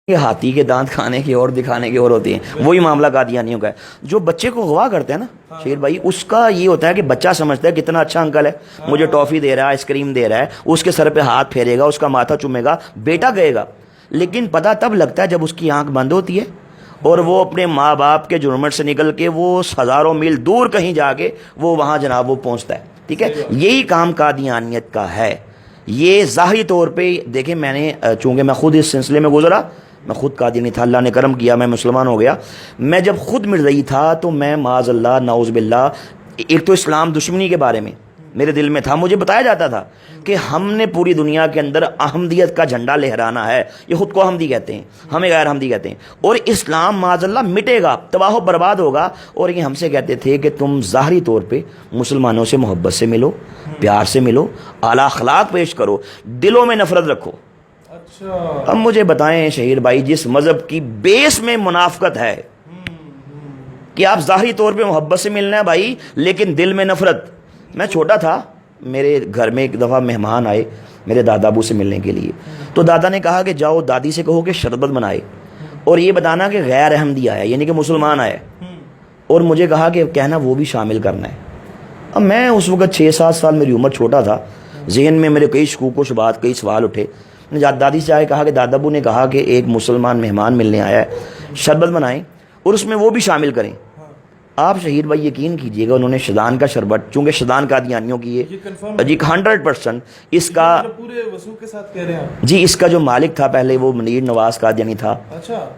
یہ ہاتھی کے دانت کھانے کی اور دکھانے کی اور ہوتی ہیں، وہی معاملہ قادیانیوں کا ہے۔ جو بچے کو اغوا کرتے ہیں نا شیر بھائی، اس کا یہ ہوتا ہے کہ بچہ سمجھتا ہے کتنا اچھا انکل ہے، مجھے ٹافی دے رہا ہے، آئس کریم دے رہا ہے، اس کے سر پہ ہاتھ پھیرے گا، اس کا ماتھا چومے گا، بیٹا گئے گا۔ لیکن پتہ تب لگتا ہے جب اس کی آنکھ بند ہوتی ہے اور وہ اپنے ماں باپ کے جرمٹ سے نکل کے وہ ہزاروں میل دور کہیں جا کے وہ وہاں جناب وہ پہنچتا ہے۔ ٹھیک ہے، یہی کام قادیانیت کا ہے۔ یہ ظاہری طور پہ دیکھیں، میں نے چونکہ میں خود اس سلسلے میں گزرا، میں خود قادیانی تھا، اللہ نے کرم کیا میں مسلمان ہو گیا۔ میں جب خود مرزئی تھا تو میں معاذ اللہ نعوذ باللہ، ایک تو اسلام دشمنی کے بارے میں میرے دل میں تھا، مجھے بتایا جاتا تھا کہ ہم نے پوری دنیا کے اندر احمدیت کا جھنڈا لہرانا ہے، یہ خود کو احمدی کہتے ہیں، ہمیں غیر احمدی کہتے ہیں، اور اسلام معاذ اللہ مٹے گا، تباہ و برباد ہوگا۔ اور یہ ہم سے کہتے تھے کہ تم ظاہری طور پہ مسلمانوں سے محبت سے ملو، پیار سے ملو، اعلیٰ اخلاق پیش کرو، دلوں میں نفرت رکھو۔ اب مجھے بتائیں شہیر بھائی، جس مذہب کی بیس میں منافقت ہے کہ آپ ظاہری طور پہ محبت سے ملنا ہے بھائی لیکن دل میں نفرت۔ میں چھوٹا تھا، میرے گھر میں ایک دفعہ مہمان آئے میرے دادا ابو سے ملنے کے لیے، تو دادا نے کہا کہ جاؤ دادی سے کہو کہ شربت بنائے اور یہ بتانا کہ غیر احمدی آیا، یعنی کہ مسلمان آیا، اور مجھے کہا کہ کہنا وہ بھی شامل کرنا ہے۔ اب میں اس وقت 6-7 سال میری عمر، چھوٹا تھا، ذہن میں میرے کئی شکوک و شبہات، کئی سوال اٹھے۔ دادی سے آئے کہا کہ دادا ابو نے کہا کہ ایک مسلمان مہمان ملنے آیا ہے، شربت بنائیں اور اس میں وہ بھی شامل کریں۔ آپ شہید بھائی یقین کیجئے گا، انہوں نے شدان کا شربت، چونکہ شدان قادیانیوں کی ہے جی 100%، اس کا پورے وضو کے ساتھ کہہ رہے ہیں جی، اس کا جو مالک تھا پہلے وہ منیر نواز قادیانی تھا،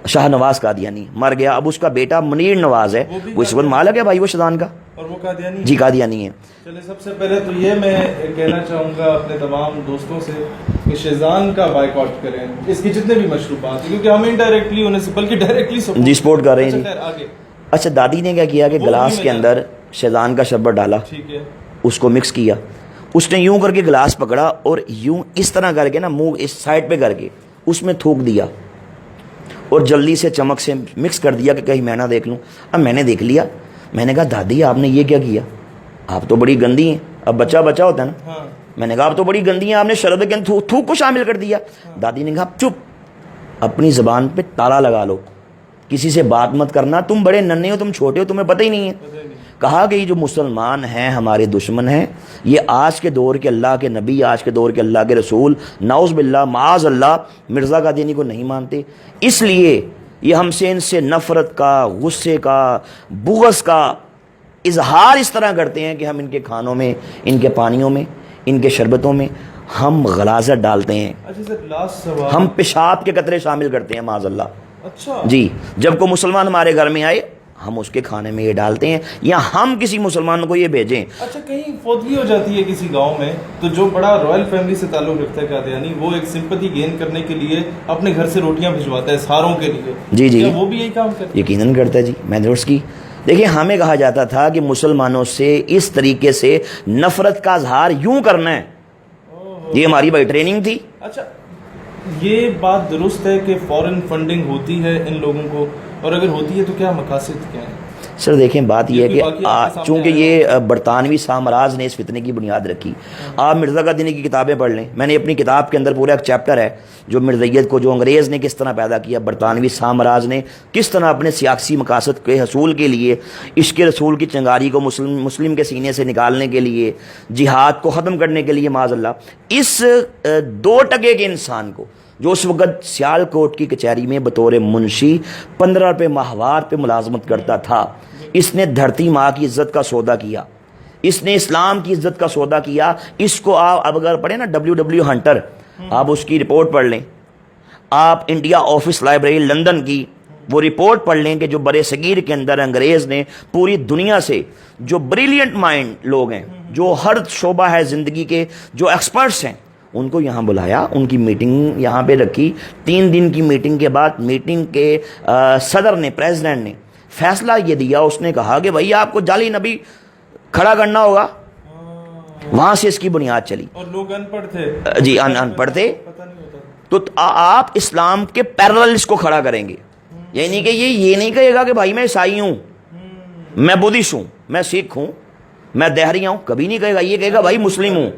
شاہ نواز قادیانی مر گیا، اب اس کا بیٹا منیر نواز ہے، وہ اس وقت مالک ہے بھائی وہ شدان کا، اور وہ قادیانی جی قادیانی ہے۔ چلے سب سے پہلے تو یہ میں کہنا چاہوں گا اپنے تمام دوستوں سے کہ شیزان کا بائیکاٹ کریں، اس کی جتنے بھی مشروبات ہیں، کیونکہ ہم انڈائریکٹلی انہیں بلکہ ڈائریکٹلی جی سپورٹ کر رہے ہیں جی۔ آگے اچھا، دادی نے کیا کیا کہ گلاس کے اندر شیزان کا شربت ڈالا، ٹھیک ہے، اس کو مکس کیا، اس نے یوں کر کے گلاس پکڑا اور یوں اس طرح کر کے نا منہ اس سائڈ پہ کر کے اس میں تھوک دیا اور جلدی سے چمک سے مکس کر دیا کہ کہیں میں نہ دیکھ لوں۔ اب میں نے دیکھ لیا، میں نے کہا دادی آپ نے یہ کیا کیا، آپ تو بڑی گندی ہیں۔ اب بچہ ہوتا ہے نا، میں نے کہا آپ تو بڑی گندی ہیں، آپ نے شربت کے اندر تھوک کو شامل کر دیا۔ دادی نے کہا چپ، اپنی زبان پہ تالا لگا لو، کسی سے بات مت کرنا، تم بڑے ننھے ہو، تم چھوٹے ہو، تمہیں پتہ ہی نہیں ہے۔ کہا کہ یہ جو مسلمان ہیں ہمارے دشمن ہیں، یہ آج کے دور کے اللہ کے نبی، آج کے دور کے اللہ کے رسول نعوذ باللہ معاذ اللہ مرزا قادیانی کو نہیں مانتے، اس لیے یہ ہم سے ان سے نفرت کا، غصے کا، بغض کا اظہار اس طرح کرتے ہیں کہ ہم ان کے کھانوں میں، ان کے پانیوں میں، ان کے شربتوں میں ہم غلاظت ڈالتے ہیں، ہم پیشاب کے قطرے شامل کرتے ہیں معاذ اللہ۔ اچھا جی، جب کوئی مسلمان ہمارے گھر میں آئے ہم اس کے کھانے میں یہ ڈالتے ہیں، یا ہم کسی مسلمان کو یہ بھیجیں۔ اچھا، کہیں فوتگی ہو جاتی ہے کسی گاؤں میں تو جو بڑا رائل فیملی سے تعلق رکھتا ہے قادیانی، وہ ایک سمپتھی گین کرنے کے لیے اپنے گھر سے روٹیاں بھجواتا ہے ساروں کے لیے، جی جی، وہ بھی یہی کام کرتا ہے؟ یقیناً کرتا ہے جی، میں نے اس کی دیکھیں، ہمیں کہا جاتا تھا کہ مسلمانوں سے اس طریقے سے نفرت کا اظہار یوں کرنا ہے، یہ ہماری بھائی ٹریننگ تھی۔ اچھا، یہ بات درست ہے کہ فورن فنڈنگ ہوتی ہے ان لوگوں کو، اور اگر ہوتی ہے تو کیا مقاصد کیا ہیں؟ سر دیکھیں، بات یہ ہے کہ چونکہ یہ برطانوی سامراج نے اس فتنے کی بنیاد رکھی، آپ مرزا قادیانی کی کتابیں پڑھ لیں، میں نے اپنی کتاب کے اندر پورا ایک چیپٹر ہے جو مرزائیت کو، جو انگریز نے کس طرح پیدا کیا، برطانوی سامراج نے کس طرح اپنے سیاسی مقاصد کے حصول کے لیے، عشق رسول کی چنگاری کو مسلم کے سینے سے نکالنے کے لیے، جہاد کو ختم کرنے کے لیے معاذ اللہ، اس 2 ٹکے کے انسان کو جو اس وقت سیال کوٹ کی کچہری میں بطور منشی 15 روپے ماہوار پہ ملازمت کرتا تھا، اس نے دھرتی ماں کی عزت کا سودا کیا، اس نے اسلام کی عزت کا سودا کیا۔ اس کو آپ اب اگر پڑھیں نا WW ہنٹر، آپ اس کی رپورٹ پڑھ لیں، آپ انڈیا آفس لائبریری لندن کی وہ رپورٹ پڑھ لیں کہ جو برے صغیر کے اندر انگریز نے پوری دنیا سے جو بریلینٹ مائنڈ لوگ ہیں، جو ہر شعبہ ہے زندگی کے، جو ایکسپرٹس ہیں، ان کو یہاں بلایا، ان کی میٹنگ یہاں پہ رکھی۔ 3 دن کی میٹنگ کے بعد میٹنگ کے صدر نے، پریزیڈنٹ نے فیصلہ یہ دیا، اس نے کہا کہ بھائی آپ کو جعلی نبی کھڑا کرنا ہوگا، وہاں سے اس کی بنیاد چلی۔ اور لوگ ان پڑھ تھے جی، ان پڑھ تھے، تو آپ اسلام کے پیرلل اس کو کھڑا کریں گے، یعنی کہ یہ نہیں کہے گا کہ بھائی میں عیسائی ہوں، میں بدھسٹ ہوں، میں سکھ ہوں، میں دہریہ ہوں، کبھی نہیں کہے گا، یہ کہے گا بھائی مسلم ہوں،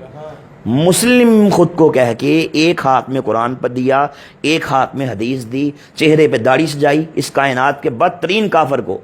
مسلم خود کو کہہ کے ایک ہاتھ میں قرآن پر دیا، ایک ہاتھ میں حدیث دی، چہرے پہ داڑھی سجائی، اس کائنات کے بدترین کافر کو